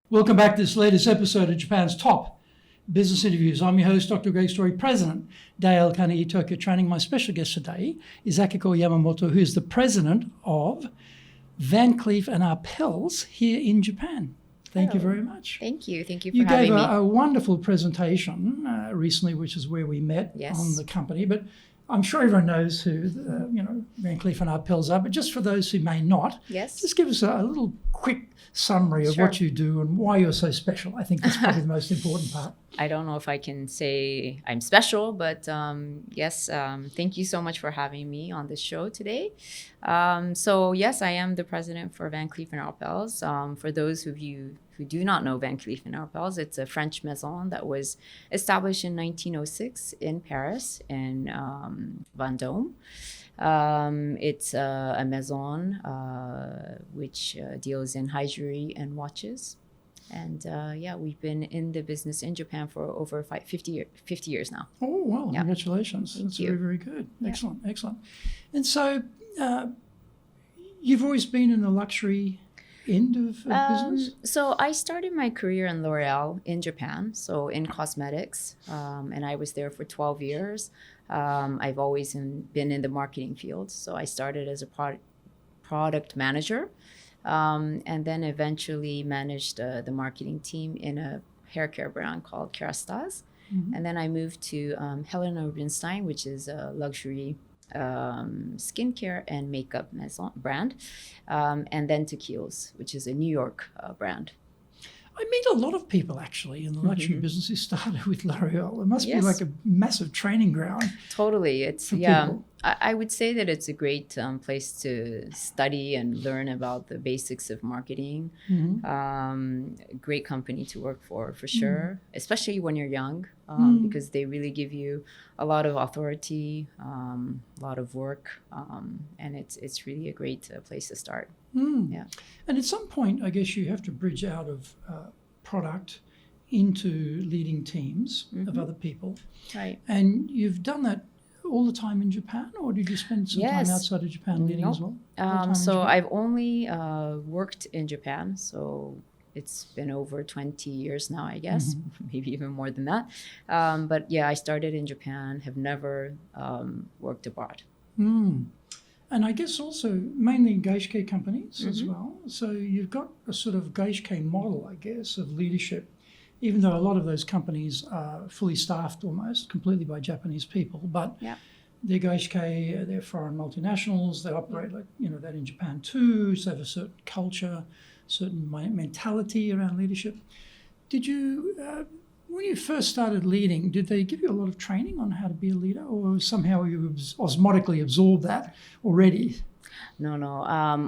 Welcome back to this latest episode of Japan's Top Business Interviews. I'm your host, Dr. Greg Story, President, Dale Carnegie Tokyo Training. My special guest today is Akiko Yamamoto, who is the president of Van Cleef Arpels here in Japan. Thank you very much. Thank you. Thank you for having me. You gave a wonderful presentation recently, which is where we met on the company. But I'm sure everyone knows who Van Cleef Arpels are. But just for those who may not, just give us a little quick summary of what you do and why you're so special. I think that's probably the most important part. I don't know if I can say I'm special, but thank you so much for having me on the show today. Yes, I am the president for Van Cleef Arpels. For those of you who do not know Van Cleef Arpels, it's a French maison that was established in 1906 in Paris, in Vendôme. It's a maison which deals in high jewelry and watches. And we've been in the business in Japan for over 50 years now. Oh, wow. Congratulations. That's very, very good. Excellent, excellent. And so you've always been in the luxury end of business? So I started my career in L'Oreal in Japan, so in cosmetics, and I was there for 12 years. I've always been in the marketing field, so I started as a product manager, and then eventually managed the marketing team in a hair care brand called Kérastase. Mm-hmm. And then I moved to Helena Rubinstein, which is a luxury skincare and makeup maison brand, and then to Kiehl's, which is a New York brand. I meet a lot of people actually in the luxury business who started with L'Oreal. It must be like a massive training ground. Totally, it's people. I would say that it's a great place to study and learn about the basics of marketing. Mm-hmm. Great company to work for sure, especially when you're young, because they really give you a lot of authority, a lot of work, and it's really a great place to start. Yeah. And at some point, I guess you have to bridge out of product into leading teams of other people. Right. And you've done that all the time in Japan, or did you spend some time outside of Japan leading as well? So I've only worked in Japan, so it's been over 20 years now, I guess, maybe even more than that. But yeah, I started in Japan, have never worked abroad. And I guess also mainly in geishke companies as well. So you've got a sort of geishke model, I guess, of leadership, even though a lot of those companies are fully staffed almost completely by Japanese people. But they're geishke, they're foreign multinationals, they operate like, that in Japan too. So they have a certain culture, certain mentality around leadership. Did you... when you first started leading, did they give you a lot of training on how to be a leader, or somehow you osmotically absorbed that already? No.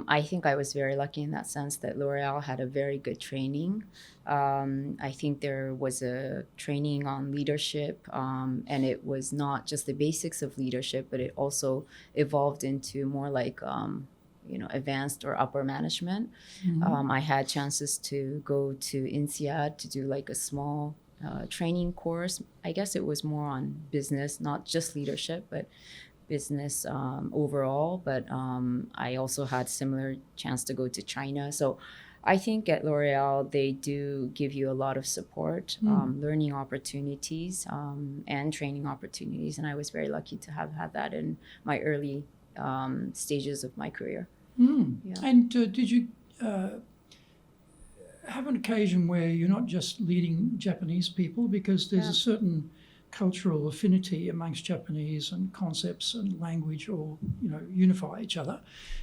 I think I was very lucky in that sense that L'Oreal had a very good training. I think there was a training on leadership, and it was not just the basics of leadership, but it also evolved into more like advanced or upper management. I had chances to go to INSEAD to do like a small training course. I guess it was more on business, not just leadership, but business overall. But I also had similar chance to go to China. So I think at L'Oreal, they do give you a lot of support, learning opportunities and training opportunities. And I was very lucky to have had that in my early stages of my career. Yeah. And did you have an occasion where you're not just leading Japanese people, because there's a certain cultural affinity amongst Japanese, and concepts and language all unify each other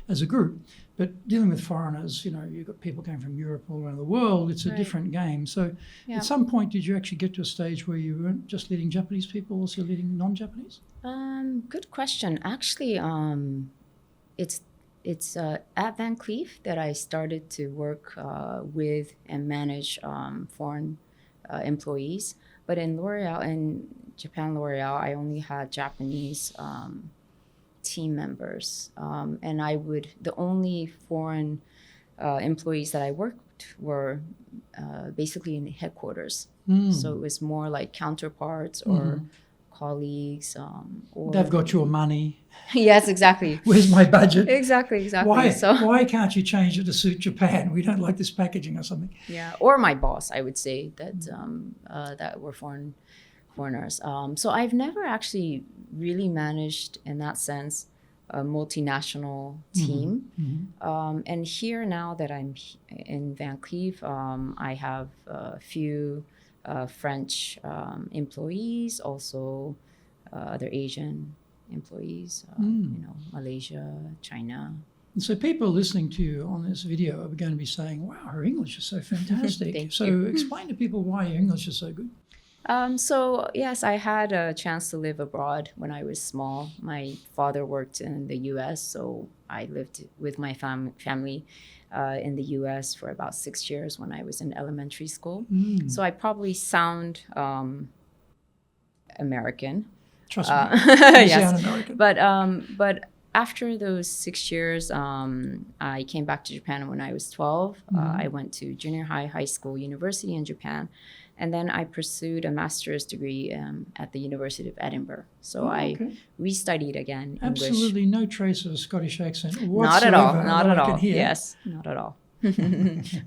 as a group, but dealing with foreigners, you've got people coming from Europe all around the world, it's a different game. So at some point, did you actually get to a stage where you weren't just leading Japanese people, also leading non-Japanese? Good question. Actually, it's at Van Cleef that I started to work with and manage foreign employees. But in Japan L'Oreal, I only had Japanese team members. And the only foreign employees that I worked were basically in the headquarters. So it was more like counterparts or colleagues, or They've got your money. yes, exactly. Where's my budget? Exactly. Why? So Why can't you change it to suit Japan? We don't like this packaging or something. yeah, or my boss, I would say that that were foreigners. So I've never actually really managed, in that sense, a multinational team. And here now that I'm in Van Cleef, I have a few French employees, also other Asian employees, Malaysia, China. And so people listening to you on this video are going to be saying, wow, her English is so fantastic. Thank so you. explain to people why your English is so good. So yes, I had a chance to live abroad when I was small. My father worked in the U.S., so I lived with my family in the U.S. for about 6 years when I was in elementary school. So I probably sound American. Trust me, you Yes. sound American. But after those 6 years, I came back to Japan when I was 12. I went to junior high school, university in Japan. And then I pursued a master's degree at the University of Edinburgh. So I restudied again English. Absolutely no trace of a Scottish accent Not whatsoever. at all. Not at I can all. hear. Yes, not at all.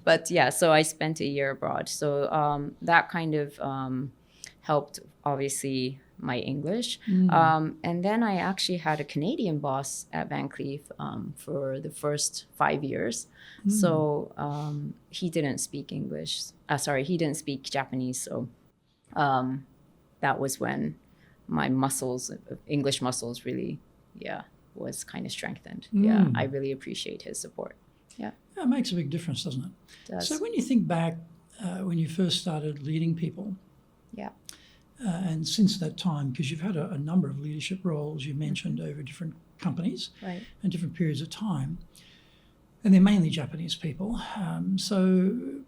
But yeah, so I spent a year abroad. So that kind of helped, obviously, my English. And then I actually had a Canadian boss at Van Cleef for the first 5 years. So he didn't speak English. He didn't speak Japanese. So that was when my English muscles really, was kind of strengthened. Yeah, I really appreciate his support. Yeah. It makes a big difference, doesn't it? It does. So when you think back when you first started leading people, Yeah. And since that time, because you've had a number of leadership roles you mentioned over different companies Right. and different periods of time, and they're mainly Japanese people. So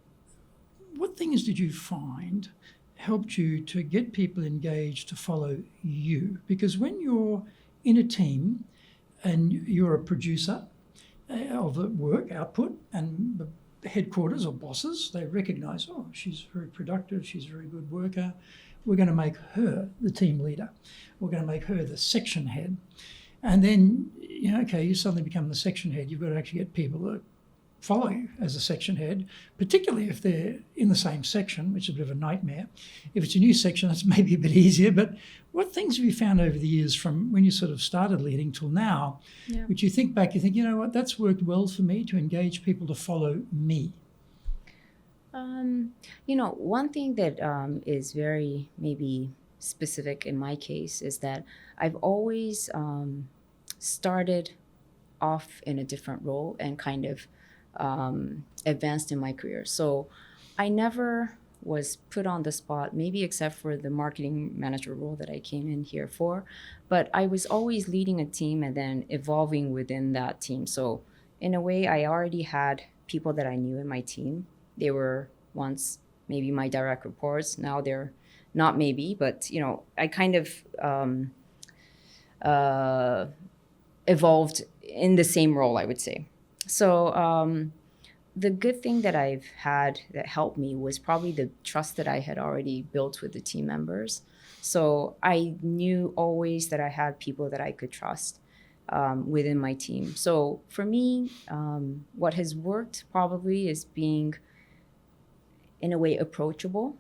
what things did you find helped you to get people engaged to follow you? Because when you're in a team and you're a producer of the work output, and the headquarters or bosses, they recognize, oh, she's very productive, she's a very good worker, we're going to make her the team leader. We're going to make her the section head. And then, you suddenly become the section head. You've got to actually get people to follow you as a section head, particularly if they're in the same section, which is a bit of a nightmare. If it's a new section, that's maybe a bit easier. But what things have you found over the years from when you sort of started leading till now, which you think back, you think, you know what, that's worked well for me to engage people to follow me? One thing that is very maybe specific in my case is that I've always started off in a different role and kind of advanced in my career. So I never was put on the spot, maybe except for the marketing manager role that I came in here for, but I was always leading a team and then evolving within that team. So in a way, I already had people that I knew in my team. They were once maybe my direct reports. Now they're not maybe, but I kind of evolved in the same role, I would say. So the good thing that I've had that helped me was probably the trust that I had already built with the team members. So I knew always that I had people that I could trust within my team. So for me, what has worked probably is being, in a way, approachable.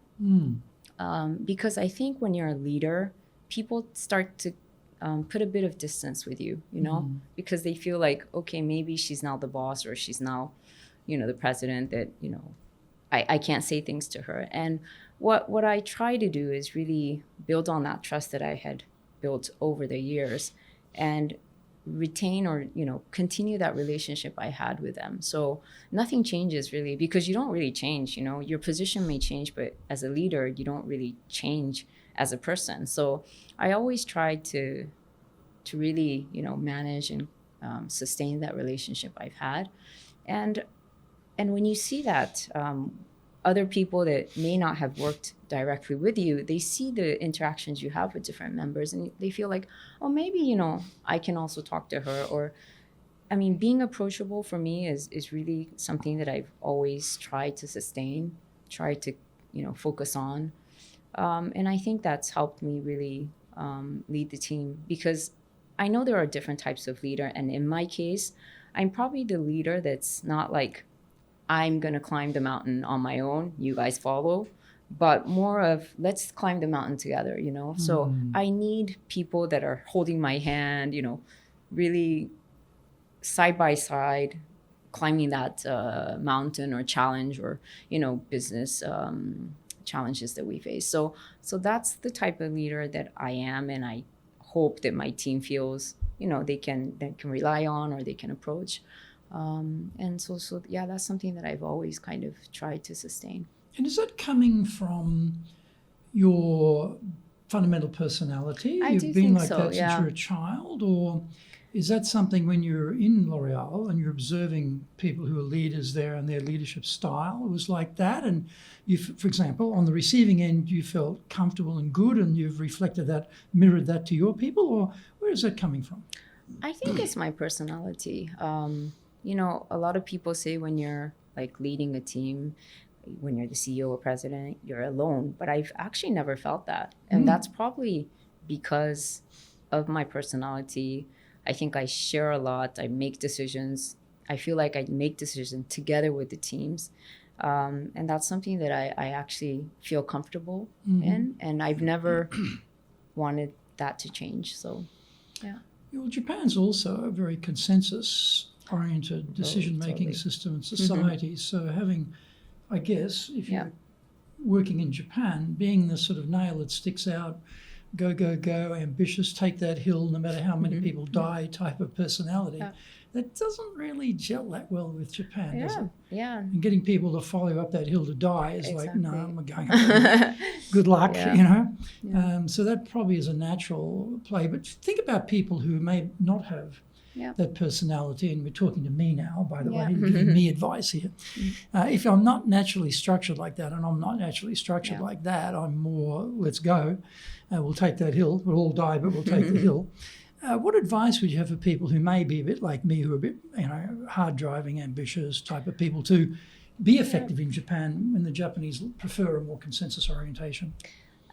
Because I think when you're a leader, people start to put a bit of distance with you, because they feel like, okay, maybe she's now the boss or she's now, the president, that, I can't say things to her. And what I try to do is really build on that trust that I had built over the years and retain or continue that relationship I had with them. So nothing changes really, because you don't really change. Your position may change, but as a leader you don't really change as a person. So I always try to really manage and sustain that relationship I've had. And when you see that other people that may not have worked directly with you, they see the interactions you have with different members and they feel like, oh, maybe, I can also talk to her. Or, being approachable for me is really something that I've always tried to sustain, try to, focus on. And I think that's helped me really lead the team, because I know there are different types of leader. And in my case, I'm probably the leader that's not like, I'm going to climb the mountain on my own, you guys follow, but more of let's climb the mountain together, you know? So I need people that are holding my hand, you know, really side by side, climbing that mountain or challenge or, you know, business challenges that we face. So that's the type of leader that I am, and I hope that my team feels, you know, they can rely on or they can approach. And so yeah, that's something that I've always kind of tried to sustain. And is that coming from your fundamental personality? I do You've been think like so, that yeah. since you were a child, or is that something when you're in L'Oréal and you're observing people who are leaders there and their leadership style, it was like that? And you, for example, on the receiving end, you felt comfortable and good, and you've reflected that, mirrored that to your people, or where is that coming from? I think it's my personality. You know, a lot of people say when you're like leading a team, when you're the CEO or president, you're alone. But I've actually never felt that. And that's probably because of my personality. I think I share a lot. I make decisions. I feel like I make decisions together with the teams. And that's something that I actually feel comfortable in. And I've never wanted that to change. So, yeah. Well, Japan's also a very consensus-oriented decision-making system and society. So having, I guess, if you're working in Japan, being the sort of nail that sticks out, go, go, go, ambitious, take that hill no matter how many people die type of personality, that doesn't really gel that well with Japan, does it? Yeah. And getting people to follow up that hill to die is like, no, I'm not going up. Good luck, you know. So that probably is a natural play. But think about people who may not have that personality, and we're talking to me now, by the way, giving me advice here. If I'm not naturally structured like that, and I'm not naturally structured like that, I'm more, let's go, we'll take that hill, we'll all die, but we'll take the hill. What advice would you have for people who may be a bit like me, who are a bit, you know, hard-driving, ambitious type of people, to be effective in Japan when the Japanese prefer a more consensus orientation?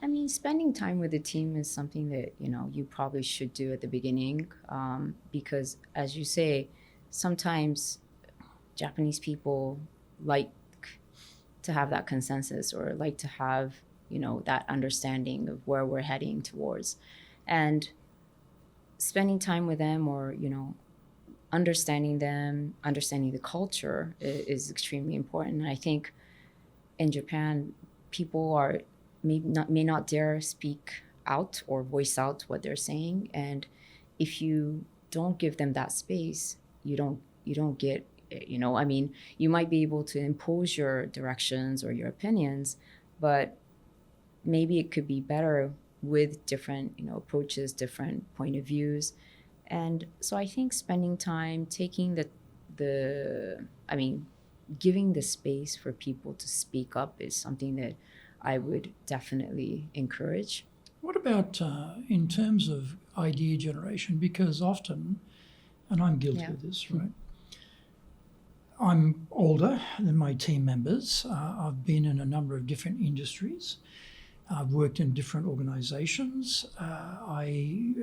I mean, spending time with the team is something that, you know, you probably should do at the beginning, because, as you say, sometimes Japanese people like to have that consensus, or like to have, you know, that understanding of where we're heading towards. And spending time with them, or, you know, understanding them, understanding the culture is extremely important. And I think in Japan, people may not dare speak out or voice out what they're saying. And if you don't give them that space, you don't get, you know, I mean, you might be able to impose your directions or your opinions, but maybe it could be better with different, you know, approaches, different point of views. And so I think spending time, taking giving the space for people to speak up is something that I would definitely encourage. What about in terms of idea generation? Because often, and I'm guilty of this, right? I'm older than my team members. I've been in a number of different industries. I've worked in different organizations. I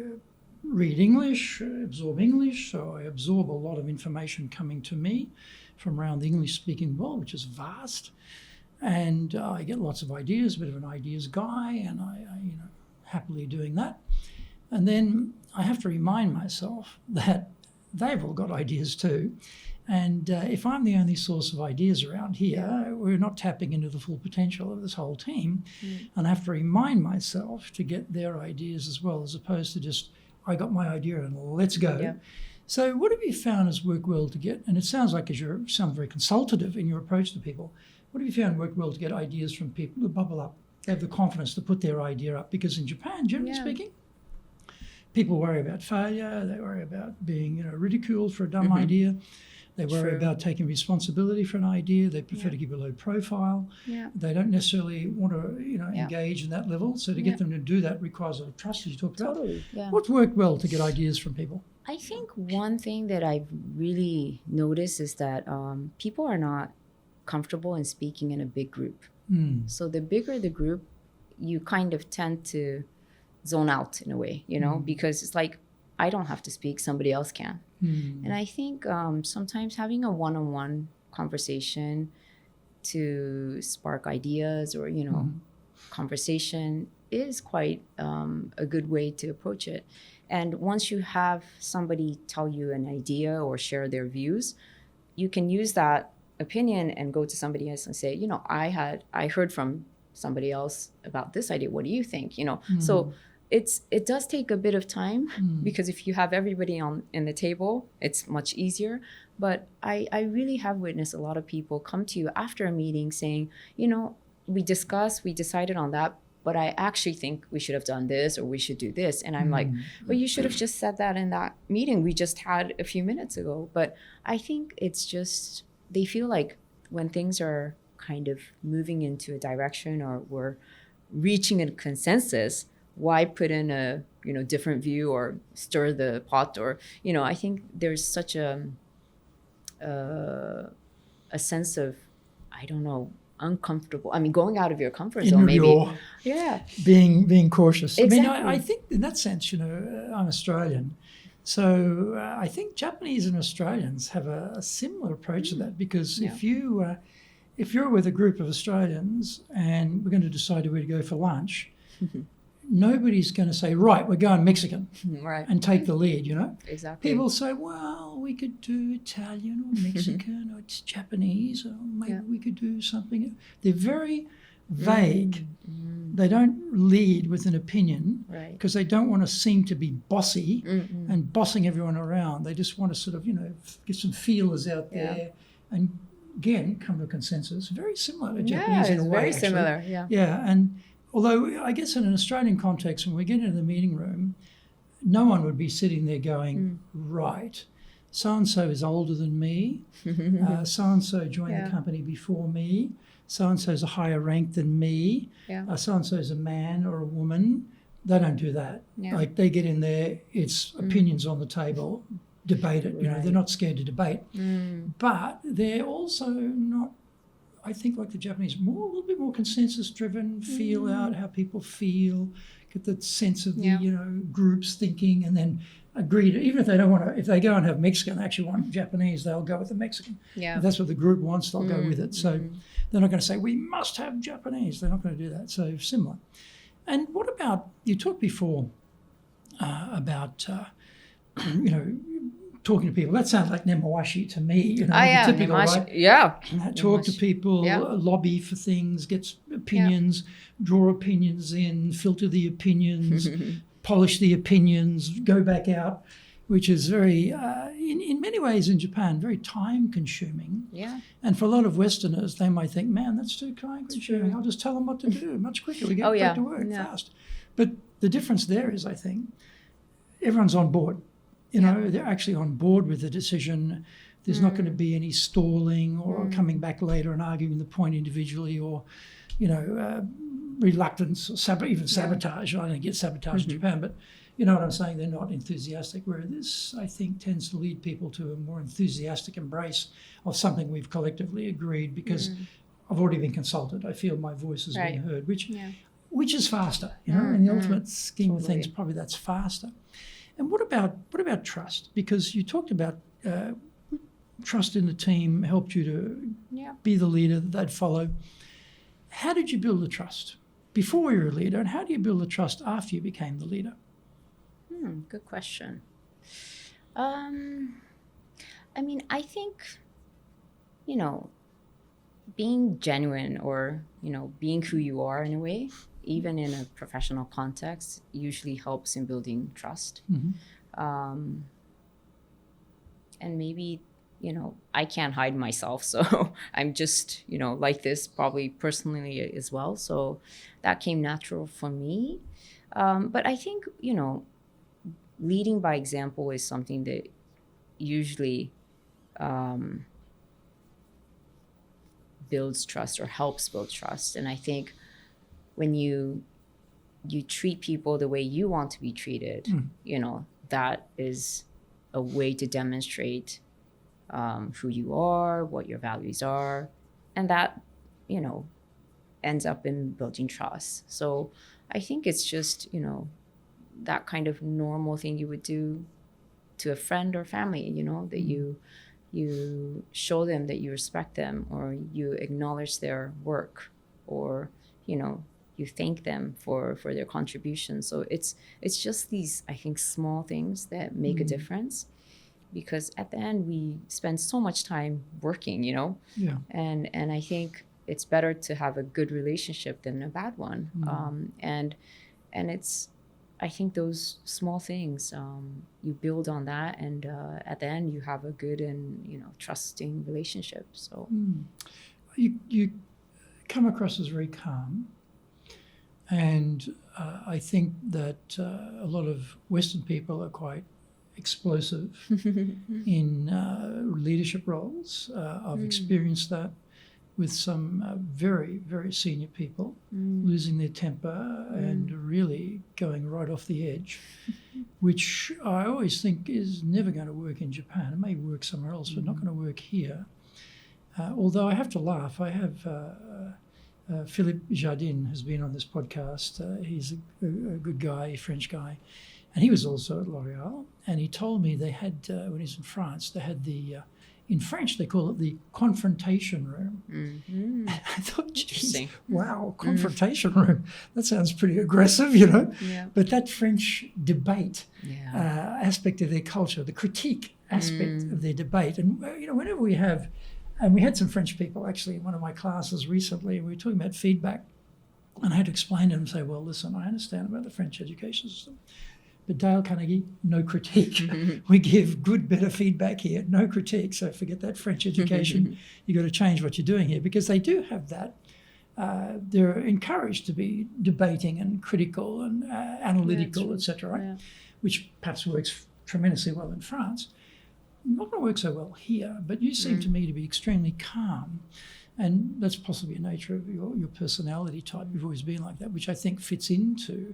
read English, absorb English, so I absorb a lot of information coming to me from around the English-speaking world, which is vast. And I get lots of ideas, a bit of an ideas guy, and I you know, happily doing that. And then I have to remind myself that they've all got ideas too. And if I'm the only source of ideas around here, we're not tapping into the full potential of this whole team. And I have to remind myself to get their ideas as well, as opposed to just, I got my idea and let's go. So what have you found has worked well to get, and it sounds like you sound very consultative in your approach to people, what have you found worked well to get ideas from people to bubble up? They have the confidence to put their idea up, because in Japan, generally speaking, people worry about failure, they worry about being, you know, ridiculed for a dumb idea. They worry about taking responsibility for an idea. They prefer to keep a low profile. They don't necessarily want to, you know, engage in that level. So to get them to do that requires a lot of trust, as you talked about. What's worked well to get ideas from people? I think one thing that I've really noticed is that people are not comfortable in speaking in a big group. So the bigger the group, you kind of tend to zone out in a way, you know, because it's like, I don't have to speak, somebody else can. And I think sometimes having a one-on-one conversation to spark ideas or, you know, conversation is quite a good way to approach it. And once you have somebody tell you an idea or share their views, you can use that opinion and go to somebody else and say, you know, I heard from somebody else about this idea. What do you think? You know, so it does take a bit of time because if you have everybody in the table, it's much easier. But I really have witnessed a lot of people come to you after a meeting saying, you know, we decided on that, but I actually think we should have done this or we should do this. And I'm like, well, you should have just said that in that meeting we just had a few minutes ago. But I think it's just, they feel like when things are kind of moving into a direction or we're reaching a consensus, why put in a, you know, different view or stir the pot or, you know, I think there's such a sense of, I don't know, uncomfortable. I mean, going out of your comfort zone, maybe. Yeah. Being cautious. Exactly. I mean, I think in that sense, you know, I'm Australian. So I think Japanese and Australians have a similar approach to that because if you're with a group of Australians and we're going to decide where to go for lunch, nobody's going to say, right, we're going Mexican and take the lead, you know? Exactly. People say, well, we could do Italian or Mexican or it's Japanese or maybe we could do something. They're very vague. They don't lead with an opinion because they don't want to seem to be bossy and bossing everyone around. They just want to sort of, you know, get some feelers out there and, again, come to a consensus. Very similar to Japanese in a way, very actually. similar, Yeah, and although I guess in an Australian context, when we get into the meeting room, no one would be sitting there going, right, so-and-so is older than me, so-and-so joined the company before me, so-and-so's a higher rank than me, so-and-so's a man or a woman. They don't do that. Like they get in there, it's opinions on the table, debate it. You know, they're not scared to debate. But they're also not, I think, like the Japanese, a little bit more consensus-driven, feel out how people feel, get the sense of the, you know, groups thinking and then agree to, even if they don't want to, if they go and have Mexican, they actually want Japanese, they'll go with the Mexican. If that's what the group wants, they'll go with it. So they're not going to say, we must have Japanese. They're not going to do that. So similar. And what about, you talked before about, you know, talking to people. That sounds like nemawashi to me. You know, typical, nemawashi, right? Talk to people, lobby for things, get opinions, draw opinions in, filter the opinions, polish the opinions, go back out, which is very, in many ways in Japan, very time-consuming. And for a lot of Westerners, they might think, man, that's too time-consuming. I'll just tell them what to do much quicker. We get back to work fast. But the difference there is, I think, everyone's on board. You know, they're actually on board with the decision. There's not going to be any stalling or coming back later and arguing the point individually or, you know, reluctance or even sabotage. I don't get sabotage in Japan, but you know what I'm saying? They're not enthusiastic, where this, I think, tends to lead people to a more enthusiastic embrace of something we've collectively agreed because I've already been consulted. I feel my voice has been heard, which is faster, you know, in the ultimate scheme of things, probably that's faster. And what about trust? Because you talked about trust in the team helped you to be the leader that they'd follow. How did you build the trust before you were a leader, and how do you build the trust after you became the leader? Good question. I mean, I think, you know, being genuine or, you know, being who you are in a way, even in a professional context, usually helps in building trust. And maybe, you know, I can't hide myself. So I'm just, you know, like this probably personally as well. So that came natural for me. But I think, you know, leading by example is something that usually builds trust or helps build trust. And I think when you treat people the way you want to be treated, you know, that is a way to demonstrate who you are, what your values are, and that, you know, ends up in building trust. So I think it's just, you know, that kind of normal thing you would do to a friend or family, you know, that you show them that you respect them, or you acknowledge their work, or, you know, you thank them for their contributions. So it's just these, I think, small things that make a difference, because at the end we spend so much time working, you know. Yeah. And I think it's better to have a good relationship than a bad one. And it's, I think those small things, you build on that, and at the end you have a good and, you know, trusting relationship. So you come across as very calm, and I think that a lot of Western people are quite explosive in leadership roles. I've experienced that with some very, very senior people losing their temper and really going right off the edge, which I always think is never going to work in Japan. It may work somewhere else, but not going to work here. Although I have to laugh, I have Philippe Jardin has been on this podcast. He's a good guy, a French guy, and he was also at L'Oréal. And he told me they had, when he was in France, they had the in French, they call it the confrontation room. I thought, geez, wow, confrontation room. That sounds pretty aggressive, you know. Yeah. But that French debate aspect of their culture, the critique aspect of their debate. And, you know, whenever we have, and we had some French people actually in one of my classes recently, and we were talking about feedback. And I had to explain to them and say, well, listen, I understand about the French education system, but Dale Carnegie, no critique. We give good, better feedback here, no critique. So forget that French education. You've got to change what you're doing here, because they do have that. They're encouraged to be debating and critical and analytical, etc., right? Yeah. Which perhaps works tremendously well in France. Not going to work so well here, but you seem to me to be extremely calm. And that's possibly a nature of your personality type. You've always been like that, which I think fits into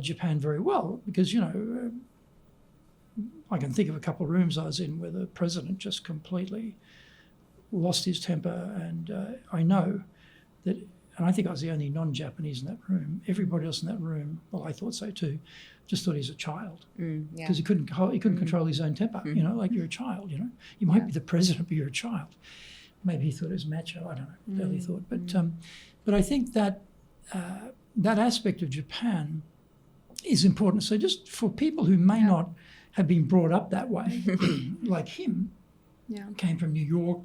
Japan very well, because, you know, I can think of a couple of rooms I was in where the president just completely lost his temper, and I know that, and I think I was the only non-Japanese in that room. Everybody else in that room, well, I thought so too, just thought he's a child, because he couldn't control his own temper. You know, like, you're a child. You know, you might be the president, but you're a child. Maybe he thought it was macho. I don't know. Early thought, but I think that that aspect of Japan is important. So just for people who may not have been brought up that way, like him, came from New York,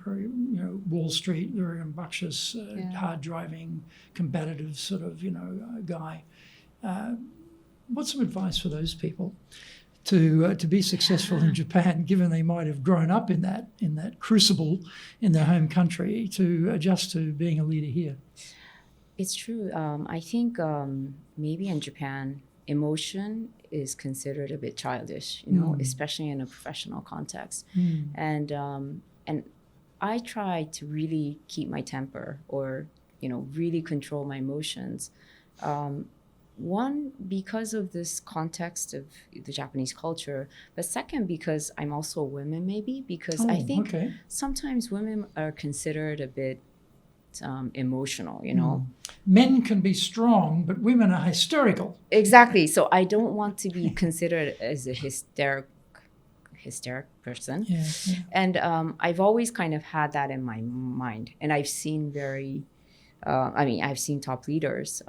very, you know, Wall Street, very rambunctious, hard driving, combative sort of, you know, guy. What's some advice for those people to be successful in Japan, given they might have grown up in that crucible in their home country, to adjust to being a leader here? It's true. I think maybe in Japan, emotion is considered a bit childish, you know, especially in a professional context. And I try to really keep my temper, or, you know, really control my emotions. One, because of this context of the Japanese culture, but second, because I'm also a woman, maybe, because I think sometimes women are considered a bit emotional, you know. Men can be strong, but women are hysterical. Exactly. So I don't want to be considered as a hysteric person. And I've always kind of had that in my mind. And I've seen I've seen top leaders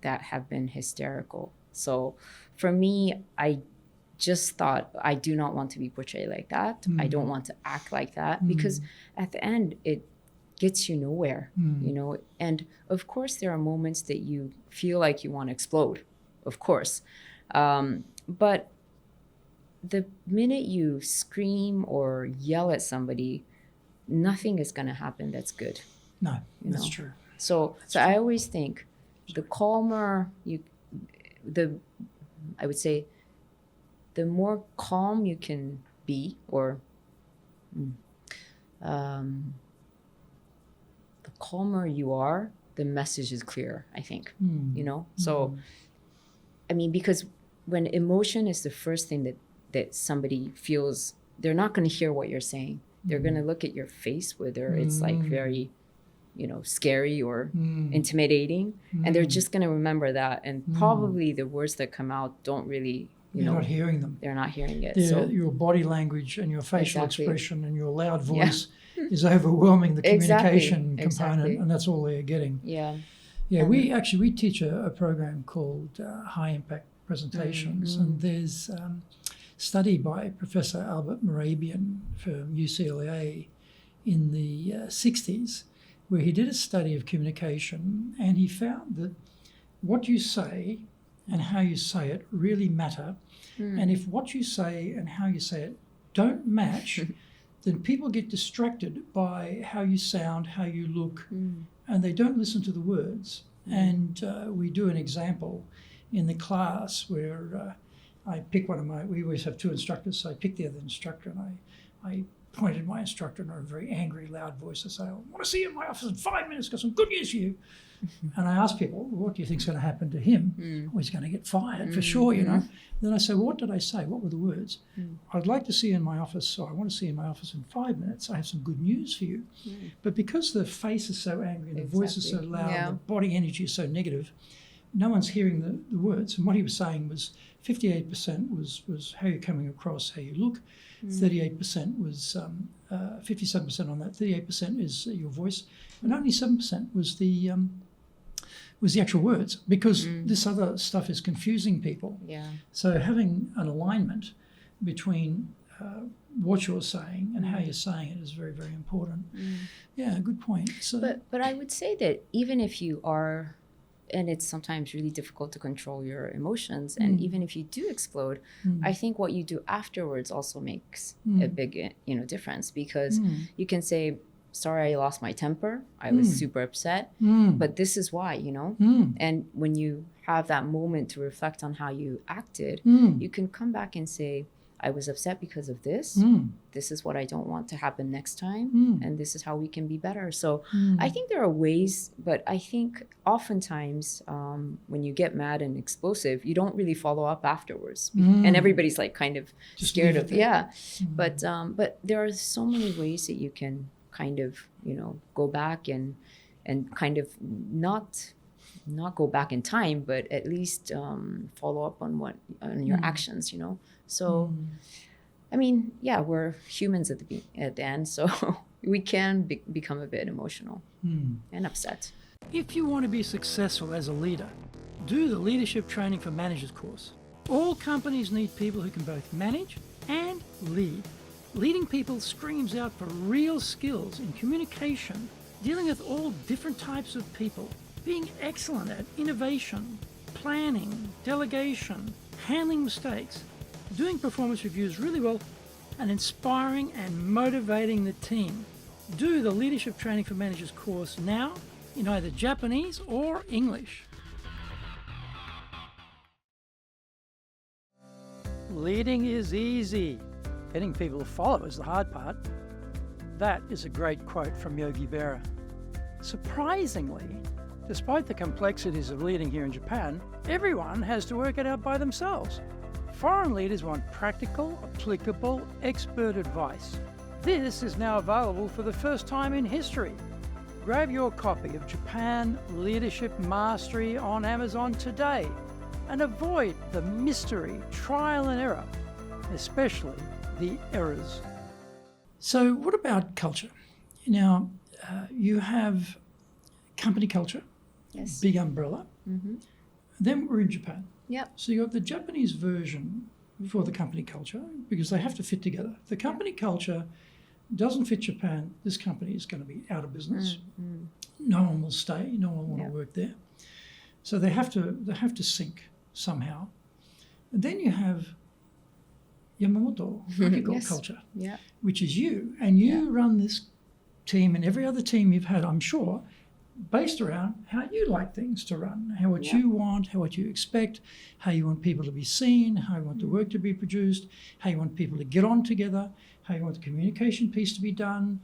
that have been hysterical. So for me, I just thought, I do not want to be portrayed like that. I don't want to act like that, because at the end, it gets you nowhere, you know. And of course, there are moments that you feel like you want to explode, of course. But the minute you scream or yell at somebody, nothing is going to happen that's good. No, that's true. So I always think, the calmer I would say, the more calm you can be, or the calmer you are, the message is clear, I think, you know? So, I mean, because when emotion is the first thing that somebody feels, they're not going to hear what you're saying. They're going to look at your face, whether it's like very scary or intimidating. And they're just going to remember that. And probably the words that come out don't really, You're not hearing them. They're not hearing it. So your body language and your facial expression and your loud voice is overwhelming the communication component, and that's all they're getting. Yeah, we teach a program called High Impact Presentations, and there's study by Professor Albert Morabian from UCLA in the 60s, where he did a study of communication, and he found that what you say and how you say it really matter. And if what you say and how you say it don't match, then people get distracted by how you sound, how you look, and they don't listen to the words. And we do an example in the class where I pick we always have two instructors, so I pick the other instructor, and I pointed at my instructor in a very angry, loud voice. I say, I want to see you in my office in 5 minutes, got some good news for you. And I ask people, well, what do you think's going to happen to him? Well, he's going to get fired for sure, Then I say, well, what did I say? What were the words? I'd like to see you in my office, or I want to see you in my office in 5 minutes. I have some good news for you. But because the face is so angry, and the voice is so loud, and the body energy is so negative, no one's hearing the words. And what he was saying was 58% was how you're coming across, how you look. 38% was 57% on that. 38% is your voice, and only 7% was the actual words, because this other stuff is confusing people. So having an alignment between what you're saying and how you're saying it is very, very important. Yeah, good point. So, but I would say that even if you are, and it's sometimes really difficult to control your emotions, and even if you do explode, I think what you do afterwards also makes a big difference, because you can say, sorry, I lost my temper, I was super upset, but this is why, and when you have that moment to reflect on how you acted, you can come back and say, I was upset because of this. This is what I don't want to happen next time. And this is how we can be better. So I think there are ways, but I think oftentimes when you get mad and explosive, you don't really follow up afterwards. And everybody's like kind of just scared of, But there are so many ways that you can kind of, go back and kind of not go back in time, but at least follow up on your actions, So, I mean, we're humans at the end, so we can become a bit emotional and upset. If you want to be successful as a leader, do the Leadership Training for Managers course. All companies need people who can both manage and lead. Leading people screams out for real skills in communication, dealing with all different types of people, being excellent at innovation, planning, delegation, handling mistakes, doing performance reviews really well, and inspiring and motivating the team. Do the Leadership Training for Managers course now in either Japanese or English. Leading is easy. Getting people to follow is the hard part. That is a great quote from Yogi Berra. Surprisingly, despite the complexities of leading here in Japan, everyone has to work it out by themselves. Foreign leaders want practical, applicable, expert advice. This is now available for the first time in history. Grab your copy of Japan Leadership Mastery on Amazon today and avoid the mystery, trial and error, especially the errors. So what about culture? Now, you have company culture, big umbrella. Then we're in Japan. So you have the Japanese version for the company culture, because they have to fit together. If the company culture doesn't fit Japan, this company is going to be out of business. No one will stay. No one will want to work there. So they have to sync somehow. And then you have Yamamoto Akiko culture, which is you. And you run this team and every other team you've had, I'm sure, based around how you like things to run, what you want, what you expect, how you want people to be seen, how you want the work to be produced, how you want people to get on together, how you want the communication piece to be done.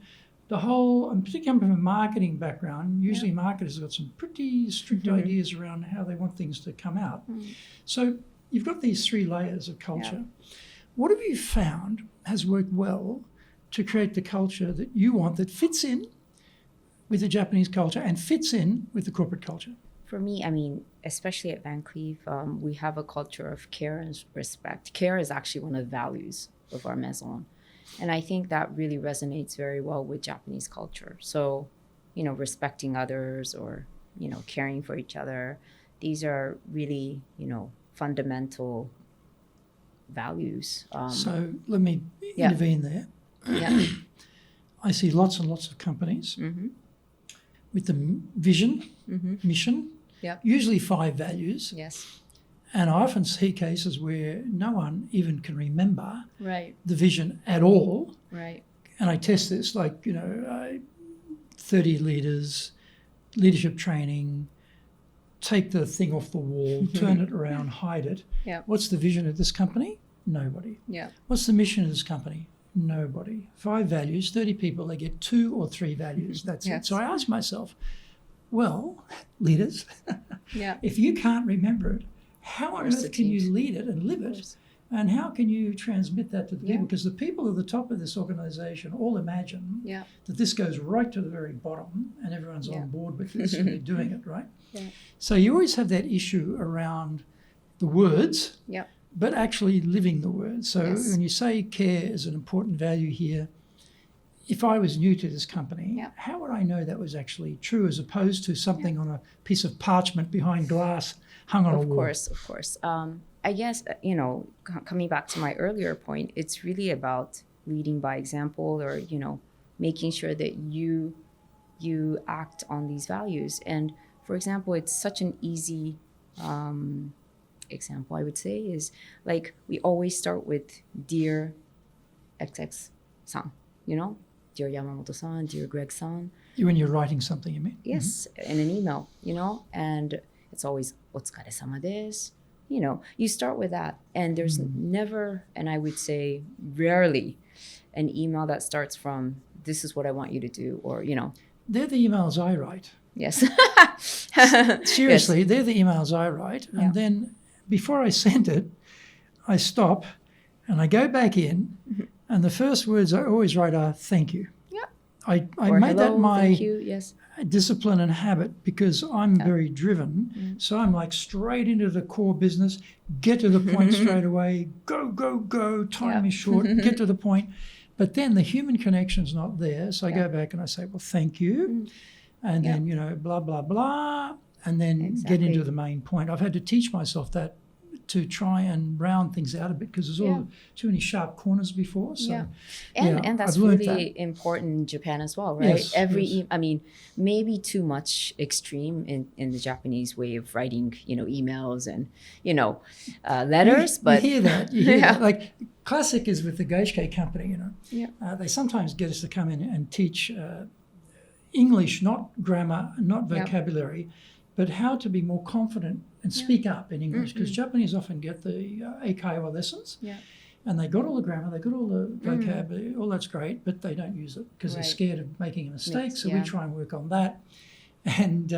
The whole, and particularly from a marketing background, usually marketers have got some pretty strict ideas around how they want things to come out. So you've got these three layers of culture. What have you found has worked well to create the culture that you want, that fits in, with the Japanese culture and fits in with the corporate culture? For me, I mean, especially at Van Cleef, we have a culture of care and respect. Care is actually one of the values of our maison. And I think that really resonates very well with Japanese culture. So, you know, respecting others or, you know, caring for each other. These are really, you know, fundamental values. So let me intervene there. Yeah. I see lots and lots of companies Mm-hmm. with the vision, Mm-hmm. mission, Yeah. usually 5 values. Yes. And I often see cases where no one even can remember Right. the vision at all. Right. And I test this, like, 30 leaders, leadership training, take the thing off the wall, turn it around, hide it. Yeah. What's the vision of this company? Nobody. Yeah. What's the mission of this company? Nobody. 5 values, 30 people, they get 2 or 3 values. That's Yes. it. So I ask myself, well, leaders, Yeah. if you can't remember it, how on Where's the earth can you teams? lead it and live it? And how can you transmit that to the Yeah. people? Because the people at the top of this organization all imagine Yeah. that this goes right to the very bottom and everyone's Yeah. on board with this and they're doing it, right? Yeah. So you always have that issue around the words, Yeah. but actually living the words. So Yes. when you say care is an important value here, if I was new to this company, Yeah. how would I know that was actually true as opposed to something on a piece of parchment behind glass hung on a Of wall? course, of course. I guess, you know, coming back to my earlier point, it's really about leading by example or, you know, making sure that you act on these values. And for example, it's such an easy example, I would say, is like we always start with dear XX-san, you know, dear Yamamoto-san, dear Greg-san. When you're writing something, you mean? Yes, in an email, you know, and it's always "Otsukare-sama desu." You know, you start with that, and there's never, and I would say rarely, an email that starts from "This is what I want you to do," or you know. They're the emails I write. Yes. Seriously, Yes. they're the emails I write. Yeah. And then before I send it, I stop and I go back in, and the first words I always write are "thank you." Yeah. I Or made hello, that my thank you. Yes. discipline and habit because I'm very driven. So I'm like straight into the core business, get to the point straight away, go, time Yeah. is short, get to the point. But then the human connection's not there. So I go back and I say, well, thank you. And then, you know, blah, blah, blah. And then get Exactly. into the main point. I've had to teach myself that to try and round things out a bit because there's all too many sharp corners before. So, Yeah. yeah, And that's I've learned really important in Japan as well, right? Yes, Every yes. I mean, maybe too much extreme in the Japanese way of writing, you know, emails and, you know, letters, but you hear that. You hear Yeah. that. Like classic is with the Geishke company, you know. Yeah. They sometimes get us to come in and teach English, not grammar, not Yeah. vocabulary, but how to be more confident and speak up in English. Because Japanese often get the eikaiwa lessons. Yeah. And they got all the grammar, they got all the vocabulary, all that's great, but they don't use it because they're Right. scared of making a mistake. So we Yeah. try and work on that. And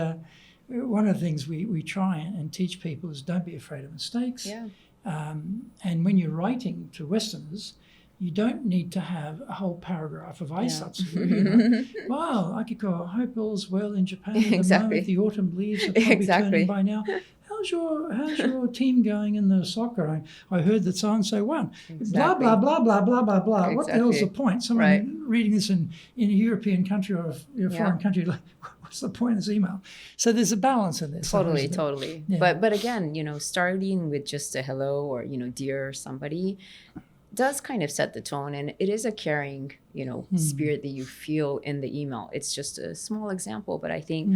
one of the things we try and teach people is don't be afraid of mistakes. Yeah. And when you're writing to Westerners, you don't need to have a whole paragraph of aisatsu. You know? Wow, Akiko, I hope all's well in Japan at the Exactly. moment. The autumn leaves are probably Exactly. turning by now. How's your team going in the soccer? I heard that so-and-so won. Blah, blah, blah, blah, blah, blah, blah. What the hell's the Exactly. point? Someone Right. reading this in a European country or a foreign country, like, what's the point of this email? So there's a balance in this. Totally, isn't it? totally. Yeah. But again, you know, starting with just a hello or, you know, dear somebody does kind of set the tone, and it is a caring, you know, spirit that you feel in the email. It's just a small example, but I think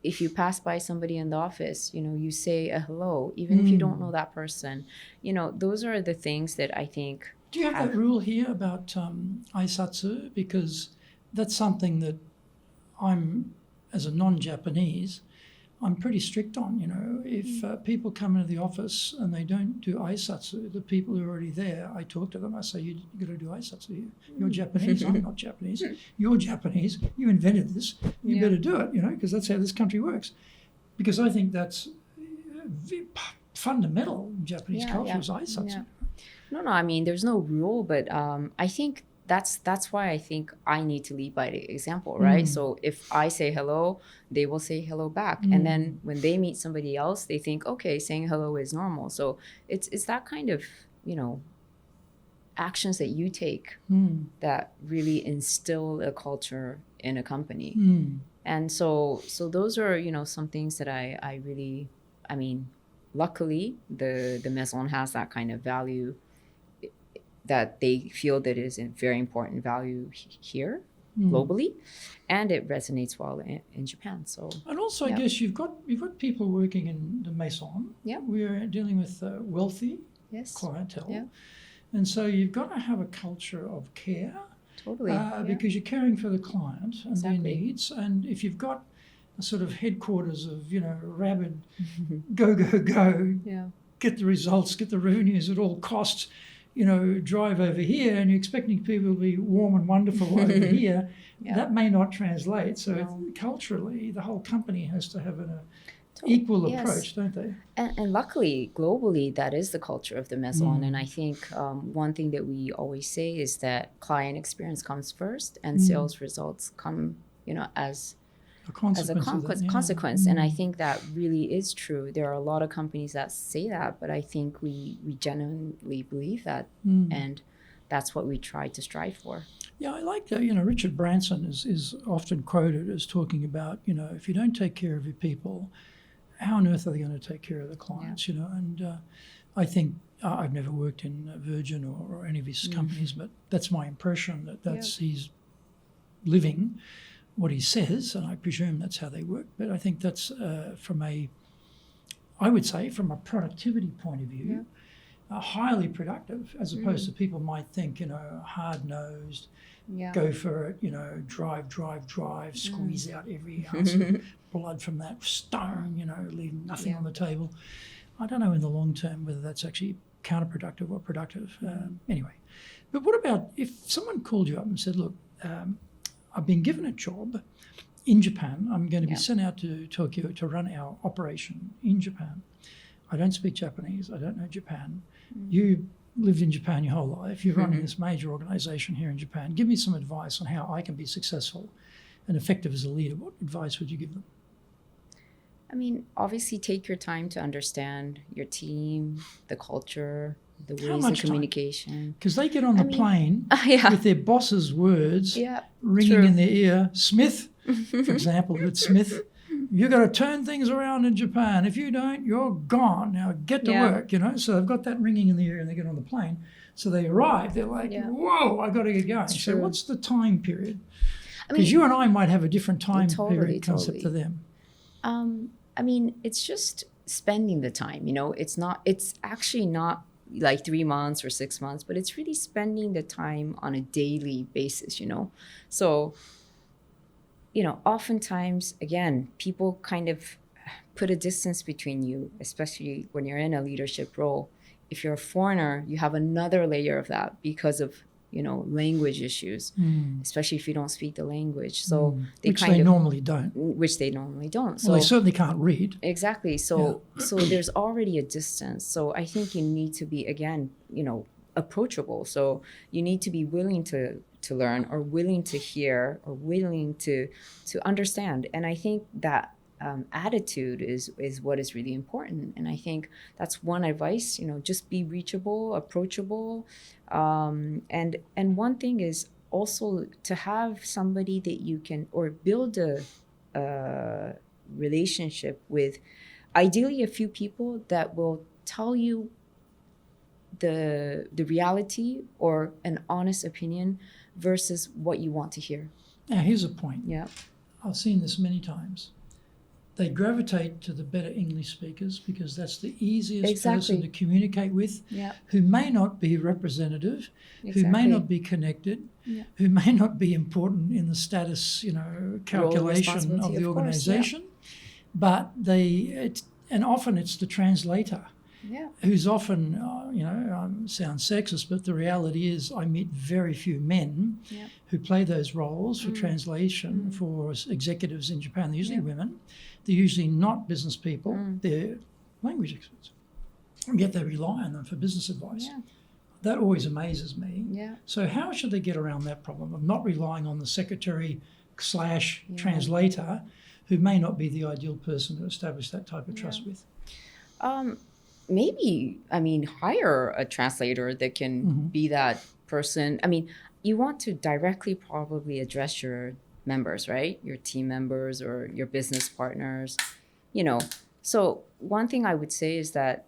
if you pass by somebody in the office, you know, you say a hello, even if you don't know that person. You know, those are the things that I think. Do you have that rule here about aisatsu? Because that's something that I'm, as a non-Japanese, I'm pretty strict on. You know, if people come into the office and they don't do aisatsu, the people who are already there, I talk to them. I say, you got to do aisatsu. You're Japanese. I'm not Japanese. You're Japanese. You invented this. You better do it. You know, because that's how this country works. Because I think that's fundamental in Japanese culture is aisatsu. Yeah. No, I mean, there's no rule, but I think that's why I think I need to lead by the example, right? So if I say hello, they will say hello back. And then when they meet somebody else, they think, okay, saying hello is normal. So it's that kind of, actions that you take that really instill a culture in a company. And so those are, some things that I really, luckily the Maison has that kind of value that they feel that is a very important value here globally, and it resonates well in Japan. So, and also, I guess you've got people working in the Maison. Yeah, we're dealing with wealthy clientele, and so you've got to have a culture of care. Totally, because you're caring for the client and their needs, and if you've got a sort of headquarters of rabid go, get the results, get the revenues at all costs, drive over here, and you're expecting people to be warm and wonderful over here, that may not translate. So culturally, the whole company has to have an equal approach, don't they? And luckily, globally, that is the culture of the Maison. And I think one thing that we always say is that client experience comes first, and sales results come, as a consequence. And I think that really is true. There are a lot of companies that say that, but I think we genuinely believe that, and that's what we try to strive for. Yeah, I like that. Richard Branson is often quoted as talking about, if you don't take care of your people, how on earth are they going to take care of the clients? And I think I've never worked in Virgin or any of his companies, but that's my impression that's he's living what he says, and I presume that's how they work. But I think that's from a productivity point of view, highly productive, as opposed to people might think, hard-nosed, go for it, drive, squeeze out every ounce of blood from that stone, leaving nothing on the table. I don't know in the long term whether that's actually counterproductive or productive. Anyway, but what about if someone called you up and said, look, I've been given a job in Japan. I'm going to be sent out to Tokyo to run our operation in Japan. I don't speak Japanese. I don't know Japan. You lived in Japan your whole life. You're running this major organization here in Japan. Give me some advice on how I can be successful and effective as a leader. What advice would you give them? Obviously take your time to understand your team, the culture, the ways of communication. Because they get on the plane with their boss's words ringing in their ear. Smith, for example, with Smith, you got to turn things around in Japan. If you don't, you're gone. Now get to work, So they've got that ringing in the ear and they get on the plane. So they arrive. They're like, whoa, I got to get going. So what's the time period? Because you and I might have a different time period concept to them. It's just spending the time, it's actually not like 3 months or 6 months, but it's really spending the time on a daily basis, So, oftentimes, again, people kind of put a distance between you, especially when you're in a leadership role. If you're a foreigner, you have another layer of that because of, language issues, especially if you don't speak the language. So which they normally don't. So they certainly can't read. Exactly. So there's already a distance. So I think you need to be, again, approachable. So you need to be willing to learn, or willing to hear, or willing to understand. And I think that attitude is what is really important. And I think that's one advice, just be reachable, approachable. And one thing is also to have somebody that you can, or build a relationship with, ideally a few people that will tell you the reality or an honest opinion versus what you want to hear. Now, here's a point. Yeah. I've seen this many times. They gravitate to the better English speakers because that's the easiest person to communicate with, who may not be representative, who may not be connected, who may not be important in the status, calculation of the organization, but and often it's the translator. Who's often, sounds sexist, but the reality is I meet very few men who play those roles for translation for executives in Japan. They're usually women. They're usually not business people. They're language experts. And yet they rely on them for business advice. that always amazes me. Yeah. So how should they get around that problem of not relying on the secretary / translator who may not be the ideal person to establish that type of trust with? Maybe, hire a translator that can be that person. You want to directly probably address your members, right? Your team members or your business partners, So one thing I would say is that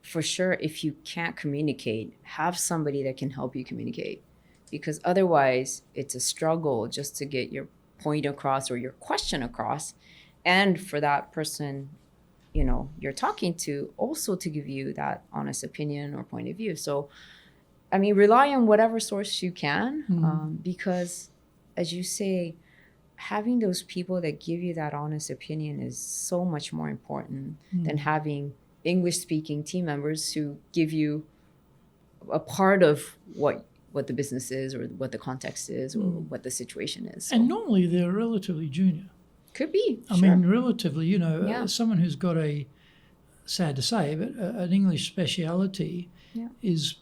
for sure, if you can't communicate, have somebody that can help you communicate, because otherwise it's a struggle just to get your point across or your question across. And for that person, you're talking to also to give you that honest opinion or point of view. So, rely on whatever source you can, because as you say, having those people that give you that honest opinion is so much more important than having English-speaking team members who give you a part of what the business is or what the context is or what the situation is. So, and normally they're relatively junior. Could be. I mean, relatively, someone who's got sad to say, but an English speciality is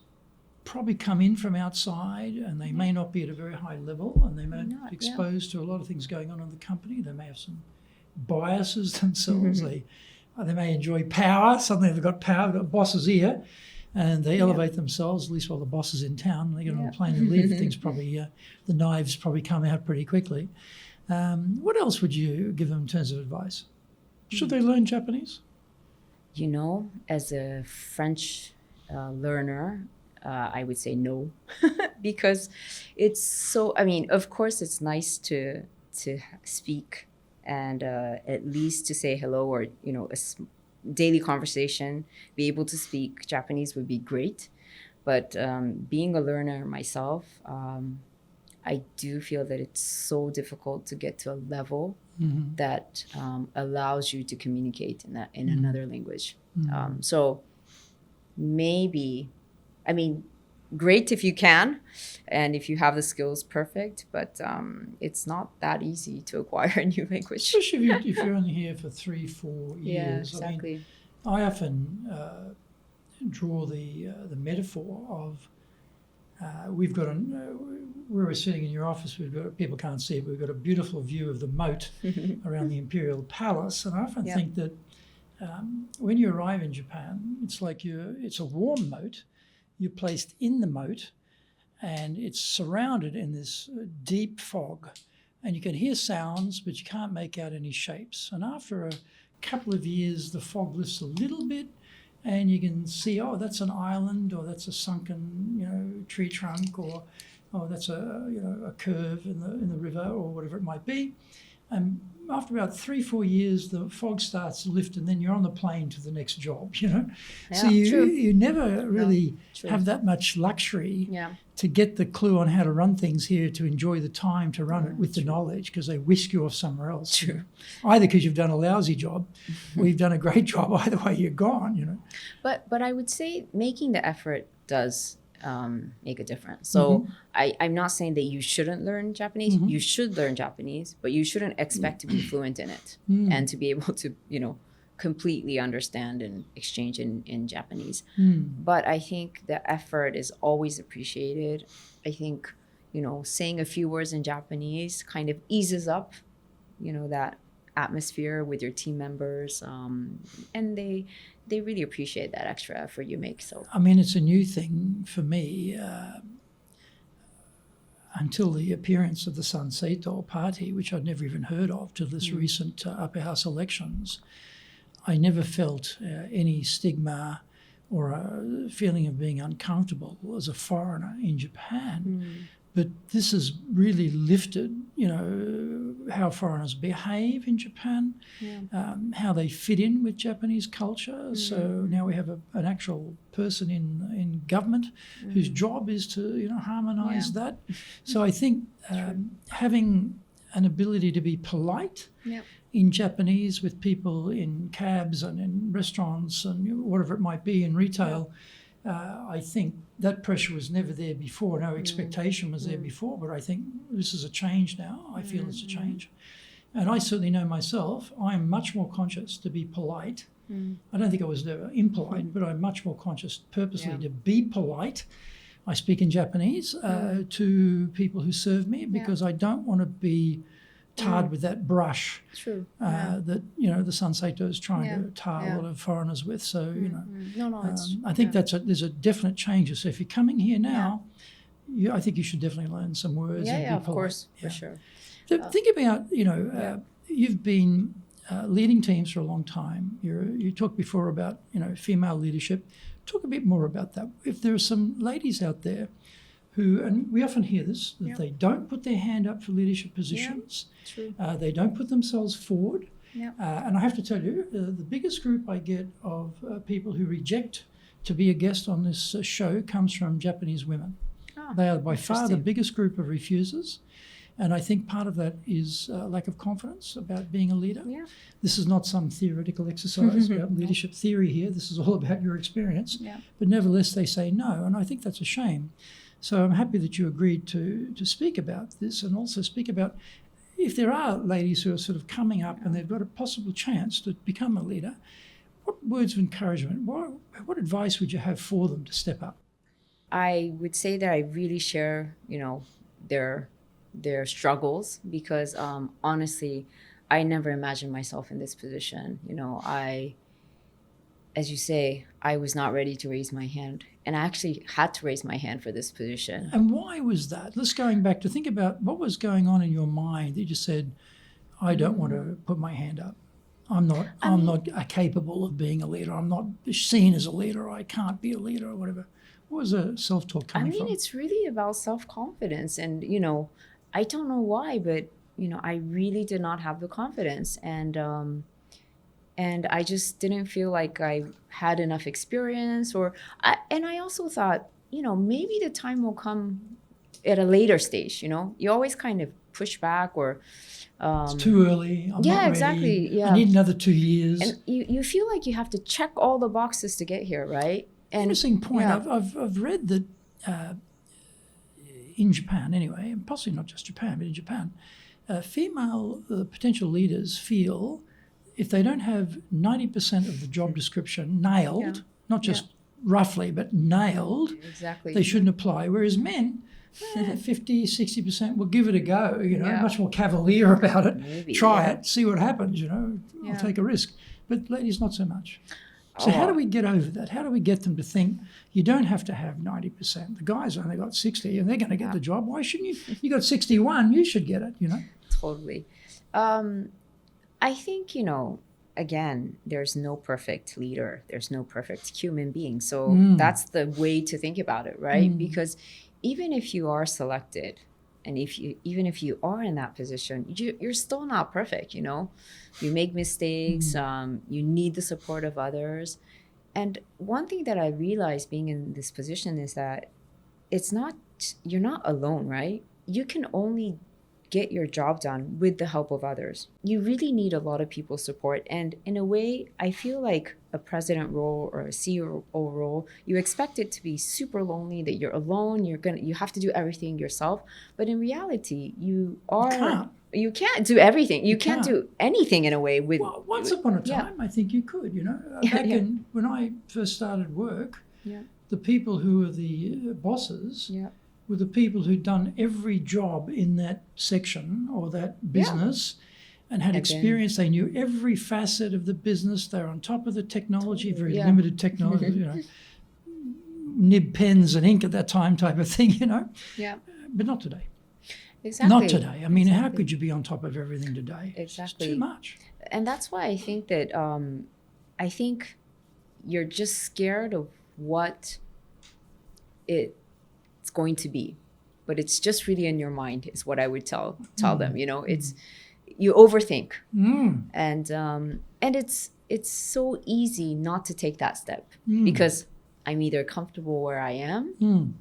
probably come in from outside, and they may not be at a very high level, and they may not be exposed to a lot of things going on in the company. They may have some biases themselves. They may enjoy power. Suddenly they've got power, they've got boss's ear, and they elevate themselves, at least while the boss is in town. They get on a plane and leave. Things probably, the knives probably come out pretty quickly. What else would you give them in terms of advice? Should they learn Japanese? As a French learner, I would say no, because it's so, of course it's nice to speak and at least to say hello or, daily conversation, be able to speak Japanese would be great. But being a learner myself, I do feel that it's so difficult to get to a level that allows you to communicate in another language. So maybe, great if you can, and if you have the skills, perfect. But it's not that easy to acquire a new language. Especially if you're only here for 3-4 years. Yeah, exactly. I often draw the metaphor of we've got where we're sitting in your office. People can't see it, but we've got a beautiful view of the moat around the Imperial Palace, and I often think that when you arrive in Japan, it's like it's a warm moat. You're placed in the moat, and it's surrounded in this deep fog, and you can hear sounds, but you can't make out any shapes. And after a couple of years, the fog lifts a little bit, and you can see, that's an island, or that's a sunken, tree trunk, or that's a curve in the river, or whatever it might be. And after about 3-4 years, the fog starts to lift, and then you're on the plane to the next job, Yeah, so you never really have that much luxury to get the clue on how to run things here, to enjoy the time to run it with the knowledge, because they whisk you off somewhere else. Either because you've done a lousy job or you've done a great job. Either way, you're gone, But I would say making the effort does make a difference. So I'm not saying that you shouldn't learn Japanese. You should learn Japanese, but you shouldn't expect to be fluent in it and to be able to, completely understand and exchange in Japanese. But I think the effort is always appreciated. I think, saying a few words in Japanese kind of eases up, that atmosphere with your team members, and they really appreciate that extra effort you make. So it's a new thing for me. Until the appearance of the Sanseito Party, which I'd never even heard of till this recent upper house elections, I never felt any stigma or a feeling of being uncomfortable as a foreigner in Japan. But this has really lifted, how foreigners behave in Japan, how they fit in with Japanese culture. So now we have an actual person in government whose job is to, harmonise that. So I think having an ability to be polite in Japanese with people in cabs and in restaurants and whatever it might be in retail, I think that pressure was never there before. No expectation was there before, but I think this is a change now. I feel it's a change. And I certainly know myself, I am much more conscious to be polite. I don't think I was ever impolite, but I'm much more conscious purposely to be polite I speak in Japanese to people who serve me because I don't want to be tarred with that brush that the Sanseito is trying to tar a lot of foreigners with. So I think there's a definite change. So if you're coming here now, I think you should definitely learn some words. And be of polite. course, for sure. Think about you've been leading teams for a long time. You talked before about female leadership. Talk a bit more about that. If there are some ladies out there who, and we often hear this, that they don't put their hand up for leadership positions. True. They don't put themselves forward. Yeah. And I have to tell you, the biggest group I get of people who reject to be a guest on this show comes from Japanese women. Oh, they are by far the biggest group of refusers. And I think part of that is lack of confidence about being a leader. Yeah. This is not some theoretical exercise about leadership theory here. This is all about your experience. Yeah. But nevertheless, they say no. And I think that's a shame. So I'm happy that you agreed to speak about this and also speak about if there are ladies who are sort of coming up and they've got a possible chance to become a leader, what words of encouragement, what advice would you have for them to step up? I would say that I really share, their struggles because honestly, I never imagined myself in this position. As you say, I was not ready to raise my hand, and I actually had to raise my hand for this position. And why was that? Let's going back to think about what was going on in your mind that you just said, I don't want to put my hand up. I'm not capable of being a leader. I'm not seen as a leader. I can't be a leader or whatever. What was the self-talk coming from? It's really about self-confidence. And, I don't know why, but, I really did not have the confidence. And I just didn't feel like I had enough experience. And I also thought, maybe the time will come at a later stage, You always kind of push back or... it's too early. I'm not ready. Exactly. Yeah. I need another 2 years. And you feel like you have to check all the boxes to get here, right? And interesting point. Yeah. I've read that in Japan, anyway, and possibly not just Japan, but in Japan, female potential leaders feel if they don't have 90% of the job description nailed, not just roughly, but nailed, they shouldn't apply. Whereas men, 50, 60% will give it a go, much more cavalier about it. Maybe, try it, see what happens, I'll take a risk. But ladies, not so much. So how do we get over that? How do we get them to think you don't have to have 90%? The guys only got 60 and they're going to get the job. Why shouldn't you? You got 61, you should get it, Totally. I think, again, there's no perfect leader. There's no perfect human being. So that's the way to think about it, right? Because even if you are selected and even if you are in that position, you're still not perfect, You make mistakes. You need the support of others. And one thing that I realized being in this position is that you're not alone, right? You can only get your job done with the help of others. You really need a lot of people's support. And in a way, I feel like a president role or a CEO role, you expect it to be super lonely, that you're alone, you have to do everything yourself. But in reality, you can't do everything. You can't do anything in a way with... Well, once upon a time, I think you could, when I first started work, the people who were the bosses were the people who'd done every job in that section or that business and had experience. They knew every facet of the business. They were on top of the technology, very limited technology, nib pens and ink at that time type of thing, Yeah. But not today. Exactly. Not today. I mean, how could you be on top of everything today? Exactly. It's too much. And that's why I think that I think you're just scared of what it's going to be, but it's just really in your mind is what I would tell them. It's you overthink, and it's so easy not to take that step because I'm either comfortable where I am,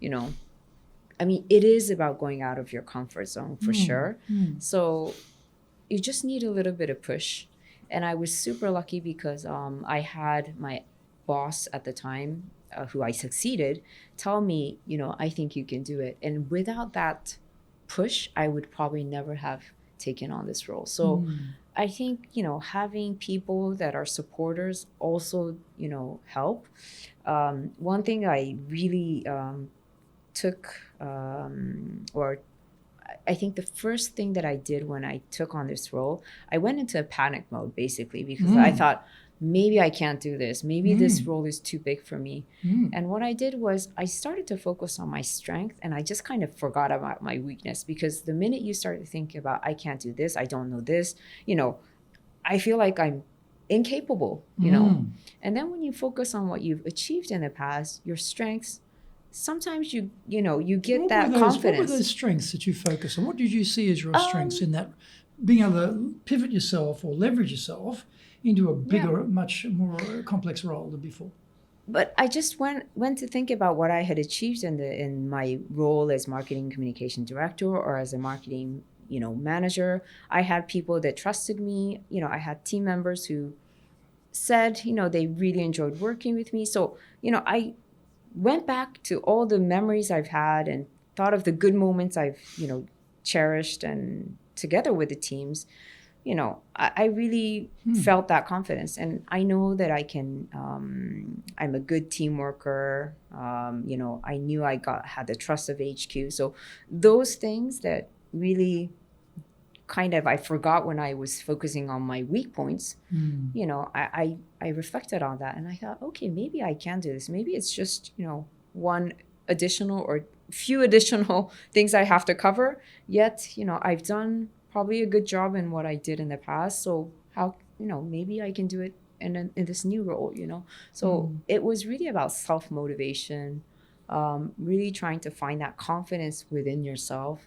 it is about going out of your comfort zone for sure. So you just need a little bit of push. And I was super lucky because I had my boss at the time, who I succeeded, tell me, I think you can do it. And without that push, I would probably never have taken on this role. So I think, having people that are supporters also, help. One thing I really took, or I think the first thing that I did when I took on this role, I went into a panic mode basically because I thought, maybe I can't do this. Maybe this role is too big for me. And what I did was I started to focus on my strength, and I just kind of forgot about my weakness, because the minute you start to think about, I can't do this, I don't know this, I feel like I'm incapable, And then when you focus on what you've achieved in the past, your strengths, sometimes you get that confidence. What were those strengths that you focus on? What did you see as your strengths in that, being able to pivot yourself or leverage yourself into a bigger, much more complex role than before? But I just went to think about what I had achieved in my role as marketing communication director or as a marketing manager. I had people that trusted me. I had team members who said they really enjoyed working with me. So I went back to all the memories I've had and thought of the good moments I've cherished, and together with the teams, I really felt that confidence, and I know that I can. I'm a good team worker. I knew I had the trust of HQ. So those things that really kind of I forgot when I was focusing on my weak points. I reflected on that, and I thought, okay, maybe I can do this. Maybe it's just one additional or few additional things I have to cover. Yet I've done probably a good job in what I did in the past. So how, maybe I can do it in this new role, So it was really about self-motivation, really trying to find that confidence within yourself.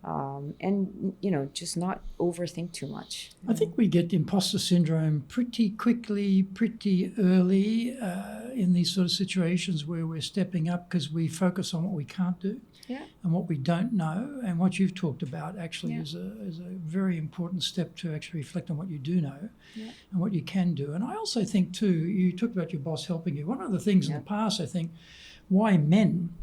And, just not overthink too much. I think we get imposter syndrome pretty quickly, pretty early in these sort of situations where we're stepping up because we focus on what we can't do and what we don't know. And what you've talked about actually is a very important step to actually reflect on what you do know and what you can do. And I also think, too, you talked about your boss helping you. One of the things in the past, I think, why men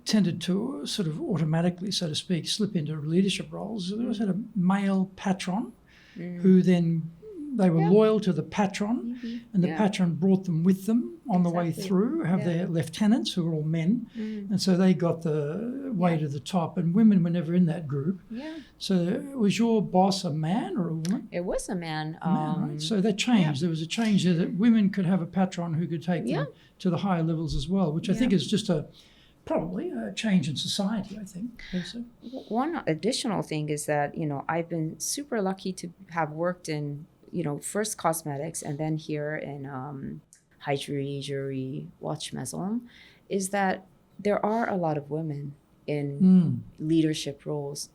tended to sort of automatically, so to speak, slip into leadership roles. They always had a male patron who then they were loyal to the patron, and the patron brought them with them on the way through, have their lieutenants who were all men, and so they got the way to the top, and women were never in that group. So was your boss a man or a woman? It was a man. Right? So that changed. There was a change there that women could have a patron who could take them to the higher levels as well, which I think is just probably a change in society, I think. Also. One additional thing is that, I've been super lucky to have worked in, first cosmetics and then here in jewellery, watch maison, is that there are a lot of women in leadership roles.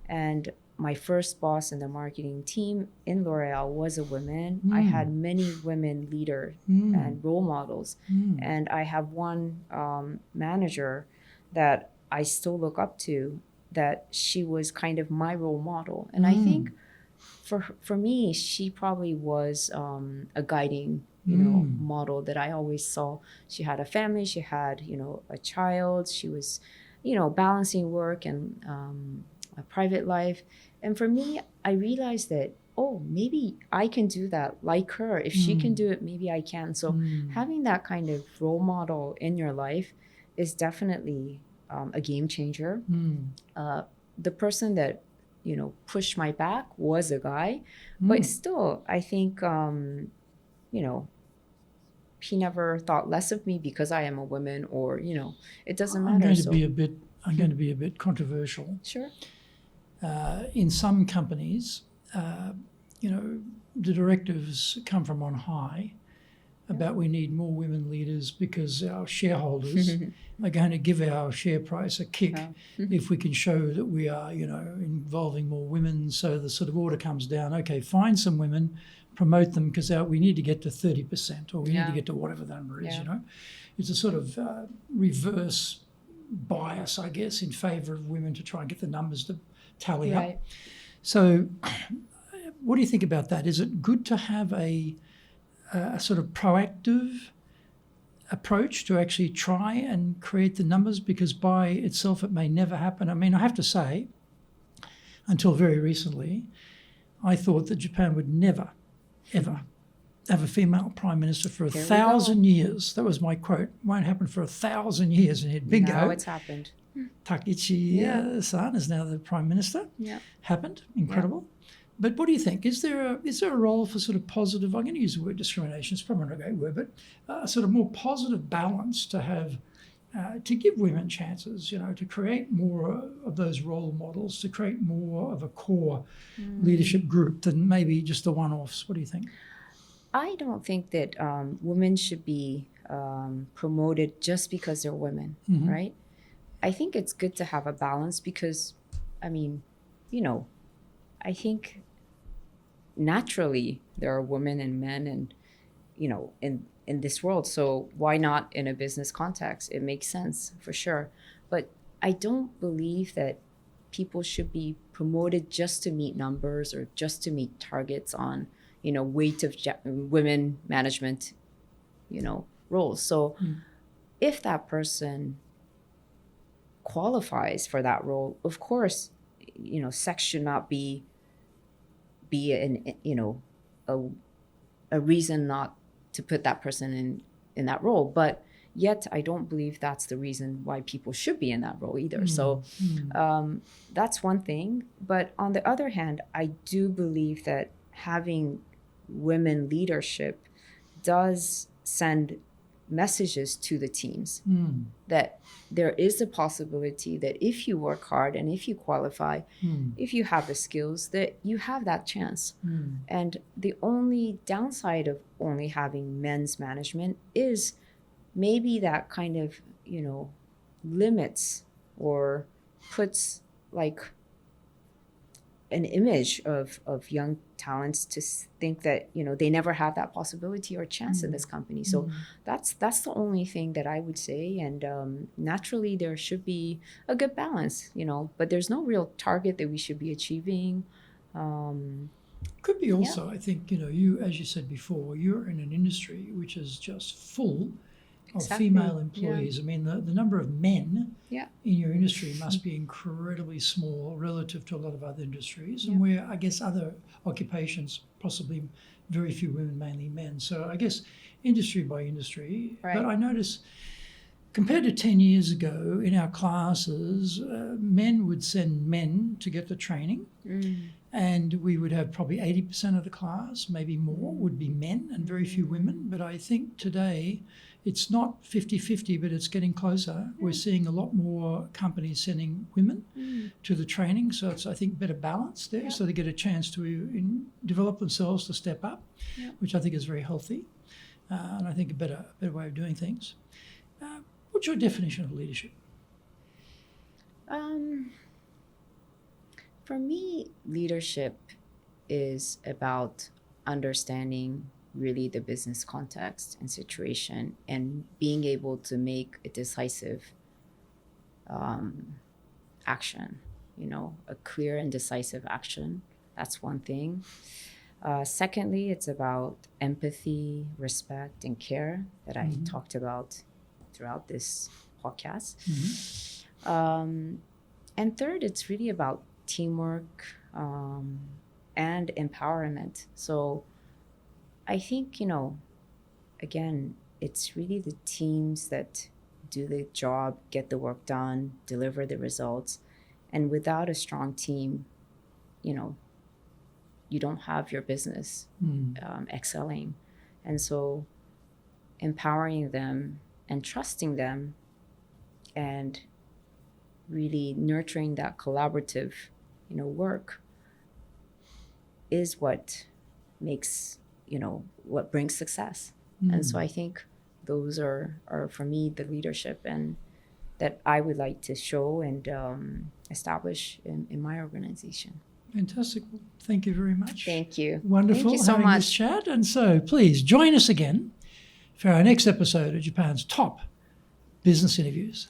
And my first boss in the marketing team in L'Oreal was a woman. I had many women leaders and role models. And I have one manager that I still look up to, that she was kind of my role model. And I think for me, she probably was a guiding model that I always saw. She had a family, she had, a child, she was, balancing work and a private life. And for me, I realized that, maybe I can do that like her. If she can do it, maybe I can. So having that kind of role model in your life is definitely a game changer. The person that, pushed my back was a guy, but still, I think, he never thought less of me because I am a woman, or, it doesn't matter. I'm going to be a bit controversial. Sure. In some companies, the directives come from on high about we need more women leaders because our shareholders are going to give our share price a kick if we can show that we are, involving more women. So the sort of order comes down, okay, find some women, promote them because we need to get to 30% or we need to get to whatever the number is, It's a sort of reverse bias, I guess, in favour of women to try and get the numbers to tally up. So what do you think about that? Is it good to have a sort of proactive approach to actually try and create the numbers, because by itself it may never happen? I mean, I have to say, until very recently, I thought that Japan would never, ever have a female prime minister for Here we 1,000 years. That was my quote. Won't happen for 1,000 years. And bingo. Now it's happened. Takichi-san is now the prime minister. Yeah. Happened. Incredible. But what do you think? Is there a role for sort of positive, I'm going to use the word discrimination, it's probably not a great word, but a sort of more positive balance to have, to give women chances, to create more of those role models, to create more of a core leadership group than maybe just the one-offs? What do you think? I don't think that women should be promoted just because they're women, right? I think it's good to have a balance because, I think naturally there are women and men and, in this world. So why not in a business context? It makes sense for sure. But I don't believe that people should be promoted just to meet numbers or just to meet targets on, weight of women management, roles. So if that person qualifies for that role, of course, sex should not be a reason not to put that person in that role. But yet I don't believe that's the reason why people should be in that role either. So that's one thing. But on the other hand, I do believe that having women leadership does send messages to the teams that there is a possibility that if you work hard and if you qualify, if you have the skills, that you have that chance. And the only downside of only having men's management is maybe that kind of, limits or puts like an image of young talents to think that, they never have that possibility or chance in this company. So that's the only thing that I would say. And naturally there should be a good balance, but there's no real target that we should be achieving. Could be also, I think, you, as you said before, you're in an industry which is just full of female employees. I mean, the number of men in your industry must be incredibly small relative to a lot of other industries, and where I guess other occupations, possibly very few women, mainly men. So I guess industry by industry. Right. But I notice compared to 10 years ago in our classes, men would send men to get the training. And we would have probably 80% of the class, maybe more, would be men and very few women. But I think today it's not 50-50, but it's getting closer. We're seeing a lot more companies sending women to the training. So it's, I think, better balance there. So they get a chance to develop themselves to step up, which I think is very healthy. And I think a better way of doing things. What's your definition of leadership? For me, leadership is about understanding really the business context and situation and being able to make a decisive action, a clear and decisive action. That's one thing. Secondly, it's about empathy, respect, and care that I talked about throughout this podcast. And third, it's really about teamwork and empowerment. So I think, again, it's really the teams that do the job, get the work done, deliver the results. And without a strong team, you don't have your business excelling. And so empowering them and trusting them and really nurturing that collaborative work is what makes, what brings success. And so I think those are for me the leadership and that I would like to show and establish in my organization. Fantastic. Well, thank you very much. Thank you. Wonderful Thank you so having much. this chat. And so please join us again for our next episode of Japan's top business interviews.